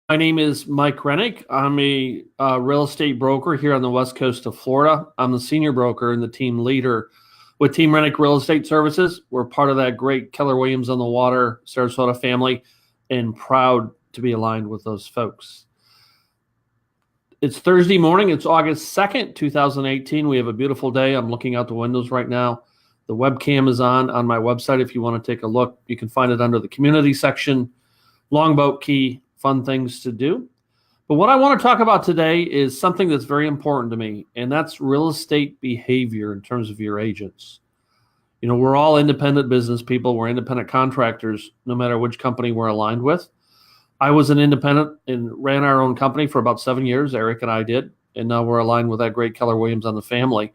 My name is Mike Renick. I'm a real estate broker here on the west coast of Florida. I'm the senior broker and the team leader with Team Renick Real Estate Services. We're part of that great Keller Williams on the Water, Sarasota family, and proud to be aligned with those folks. It's Thursday morning. It's August 2nd, 2018. We have a beautiful day. I'm looking out the windows right now. The webcam is on my website. If you want to take a look, you can find it under the community section. Longboat Key. Fun things to do. But what I want to talk about today is something that's very important to me, and that's real estate behavior in terms of your agents. You know, we're all independent business people. We're independent contractors, no matter which company we're aligned with. I was an independent and ran our own company for about 7 years. Eric and I did, and now we're aligned with that great Keller Williams on the family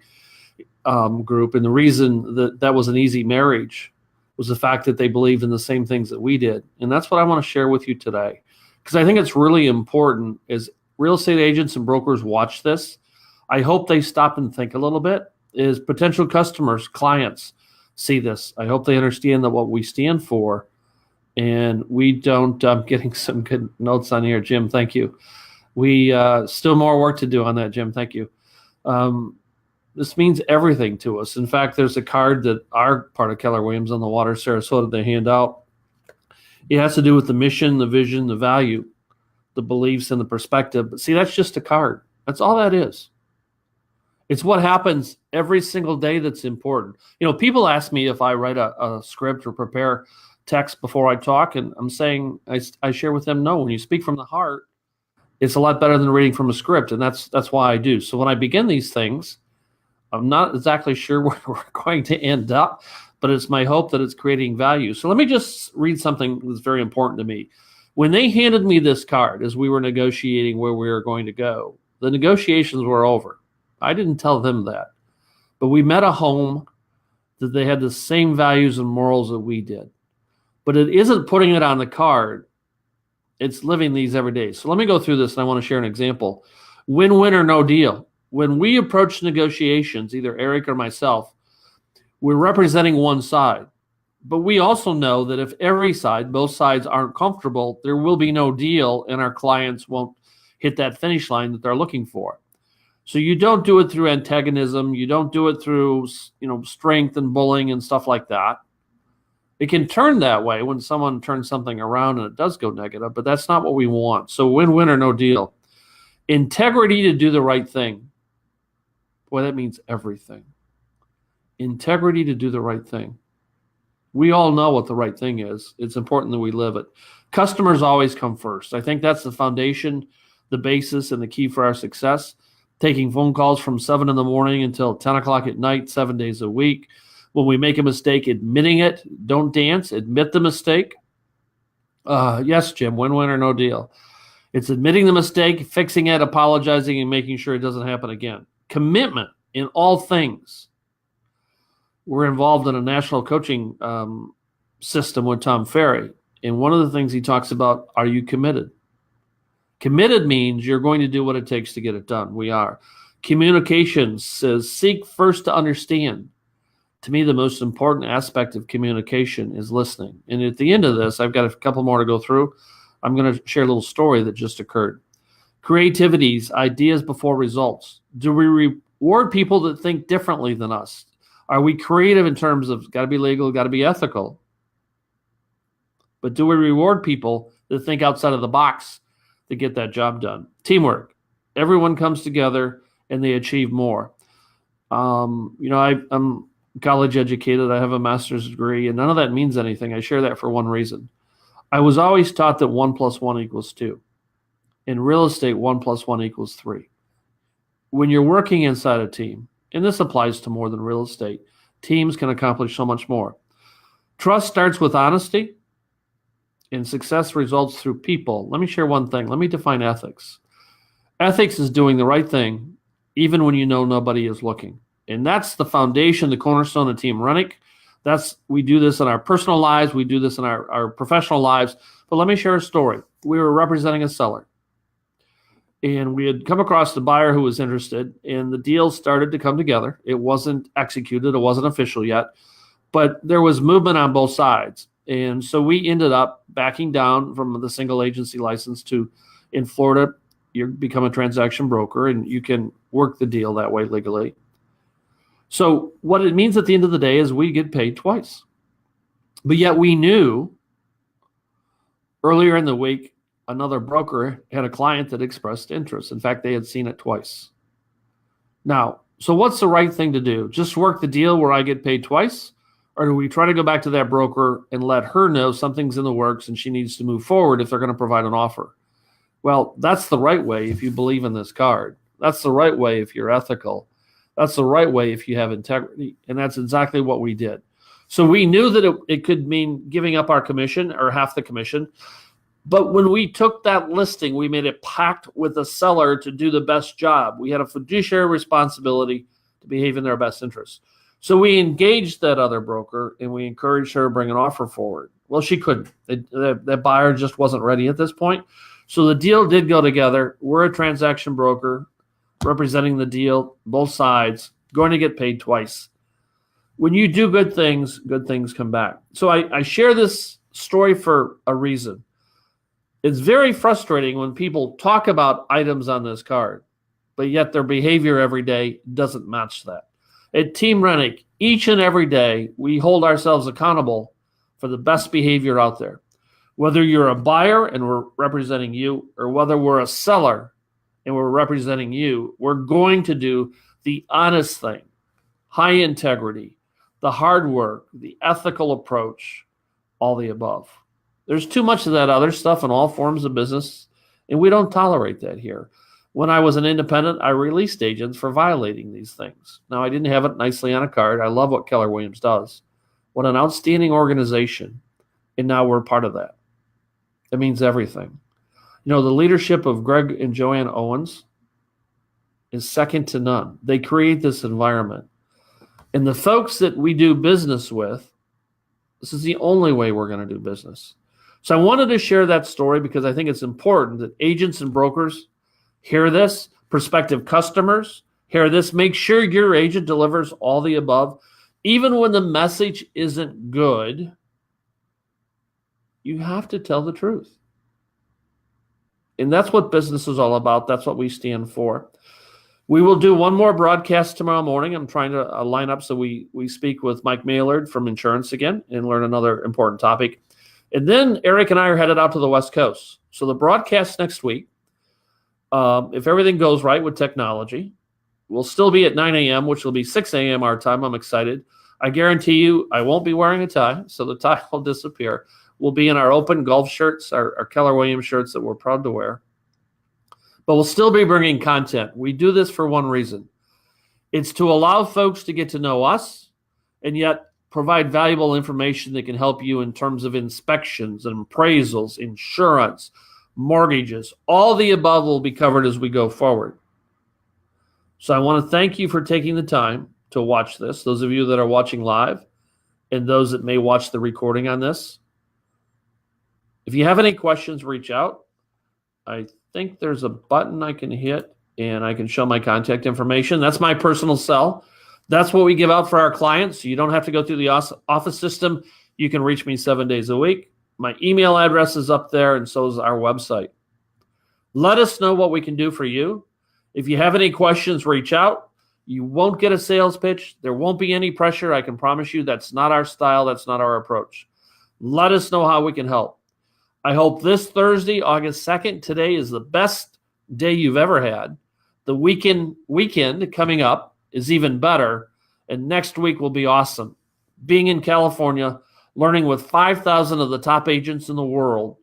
group. And the reason that was an easy marriage was the fact that they believed in the same things that we did. And that's what I want to share with you today, because I think it's really important as real estate agents and brokers watch this. I hope they stop and think a little bit as potential customers, clients see this. I hope they understand that what we stand for, and we don't, I'm getting some good notes on here, Jim, thank you. We still more work to do on that, Jim, thank you. This means everything to us. In fact, there's a card that our part of Keller Williams on the Water, Sarasota, they hand out. It has to do with the mission, the vision, the value, the beliefs, and the perspective. But see, that's just a card. That's all that is. It's what happens every single day that's important. You know, people ask me if I write a script or prepare text before I talk, and I'm saying, I share with them, no, when you speak from the heart, it's a lot better than reading from a script, and that's why I do. So when I begin these things, I'm not exactly sure where we're going to end up, but it's my hope that it's creating value. So let me just read something that's very important to me. When they handed me this card as we were negotiating where we were going to go, the negotiations were over. I didn't tell them that, but we met a home that they had the same values and morals that we did. But it isn't putting it on the card. It's living these every day. So let me go through this, and I want to share an example. Win-win or no deal. When we approach negotiations, either Eric or myself, we're representing one side. But we also know that if every side, both sides aren't comfortable, there will be no deal, and our clients won't hit that finish line that they're looking for. So you don't do it through antagonism. You don't do it through, strength and bullying and stuff like that. It can turn that way when someone turns something around and it does go negative, but that's not what we want. So win-win or no deal. Integrity to do the right thing. Boy, that means everything. Integrity to do the right thing. We all know what the right thing is. It's important that we live it. Customers always come first. I think that's the foundation, the basis, and the key for our success. Taking phone calls from 7 in the morning until 10 o'clock at night, 7 days a week. When we make a mistake, admitting it. Don't dance. Admit the mistake. Yes, Jim, win-win or no deal. It's admitting the mistake, fixing it, apologizing, and making sure it doesn't happen again. Commitment in all things. We're involved in a national coaching system with Tom Ferry. And one of the things he talks about, are you committed? Committed means you're going to do what it takes to get it done. We are. Communication says seek first to understand. To me, the most important aspect of communication is listening. And at the end of this, I've got a couple more to go through. I'm going to share a little story that just occurred. Creativities, ideas before results. Do we reward people that think differently than us? Are we creative in terms of got to be legal, got to be ethical? But do we reward people that think outside of the box to get that job done? Teamwork. Everyone comes together and they achieve more. I'm college educated. I have a master's degree, and none of that means anything. I share that for one reason. I was always taught that 1 + 1 = 2. In real estate, 1 + 1 = 3. When you're working inside a team, and this applies to more than real estate, teams can accomplish so much more. Trust starts with honesty, and success results through people. Let me share one thing. Let me define ethics. Ethics is doing the right thing, even when you know nobody is looking. And that's the foundation, the cornerstone of Team Renick. We do this in our personal lives. We do this in our professional lives. But let me share a story. We were representing a seller, and we had come across the buyer who was interested, and the deal started to come together. It wasn't executed. It wasn't official yet, but there was movement on both sides. And so we ended up backing down from the single agency license to In Florida, you become a transaction broker and you can work the deal that way legally. So what it means at the end of the day is we get paid twice. But yet we knew earlier in the week, another broker had a client that expressed interest. In fact, they had seen it twice. Now, so what's the right thing to do? Just work the deal where I get paid twice? Or do we try to go back to that broker and let her know something's in the works and she needs to move forward if they're going to provide an offer? Well, that's the right way if you believe in this card. That's the right way if you're ethical. That's the right way if you have integrity. And that's exactly what we did. So we knew that it could mean giving up our commission or half the commission. But when we took that listing, we made a pact with the seller to do the best job. We had a fiduciary responsibility to behave in their best interest. So we engaged that other broker and we encouraged her to bring an offer forward. Well, she couldn't. That buyer just wasn't ready at this point. So the deal did go together. We're a transaction broker representing the deal, both sides, going to get paid twice. When you do good things come back. So I share this story for a reason. It's very frustrating when people talk about items on this card, but yet their behavior every day doesn't match that. At Team Renick, each and every day, we hold ourselves accountable for the best behavior out there. Whether you're a buyer and we're representing you, or whether we're a seller and we're representing you, we're going to do the honest thing, high integrity, the hard work, the ethical approach, all the above. There's too much of that other stuff in all forms of business, and we don't tolerate that here. When I was an independent, I released agents for violating these things. Now, I didn't have it nicely on a card. I love what Keller Williams does. What an outstanding organization, and now we're part of that. It means everything. You know, the leadership of Greg and Joanne Owens is second to none. They create this environment. And the folks that we do business with, this is the only way we're going to do business. So I wanted to share that story because I think it's important that agents and brokers hear this, prospective customers hear this. Make sure your agent delivers all the above. Even when the message isn't good, you have to tell the truth. And that's what business is all about. That's what we stand for. We will do one more broadcast tomorrow morning. I'm trying to line up so we speak with Mike Maillard from insurance again and learn another important topic. And then Eric and I are headed out to the West Coast. So the broadcast next week, if everything goes right with technology, we'll still be at 9 a.m., which will be 6 a.m. our time. I'm excited. I guarantee you I won't be wearing a tie, so the tie will disappear. We'll be in our open golf shirts, our Keller Williams shirts that we're proud to wear. But we'll still be bringing content. We do this for one reason. It's to allow folks to get to know us and yet provide valuable information that can help you in terms of inspections and appraisals, insurance, mortgages. All the above will be covered as we go forward. So I want to thank you for taking the time to watch this, those of you that are watching live and those that may watch the recording on this. If you have any questions, reach out. I think there's a button I can hit and I can show my contact information. That's my personal cell. That's what we give out for our clients. So you don't have to go through the office system. You can reach me 7 days a week. My email address is up there, and so is our website. Let us know what we can do for you. If you have any questions, reach out. You won't get a sales pitch. There won't be any pressure. I can promise you that's not our style. That's not our approach. Let us know how we can help. I hope this Thursday, August 2nd, today is the best day you've ever had. The weekend coming up is even better, and next week will be awesome. Being in California, learning with 5,000 of the top agents in the world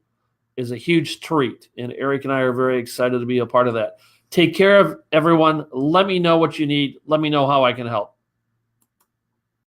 is a huge treat, and Eric and I are very excited to be a part of that. Take care of everyone. Let me know what you need. Let me know how I can help.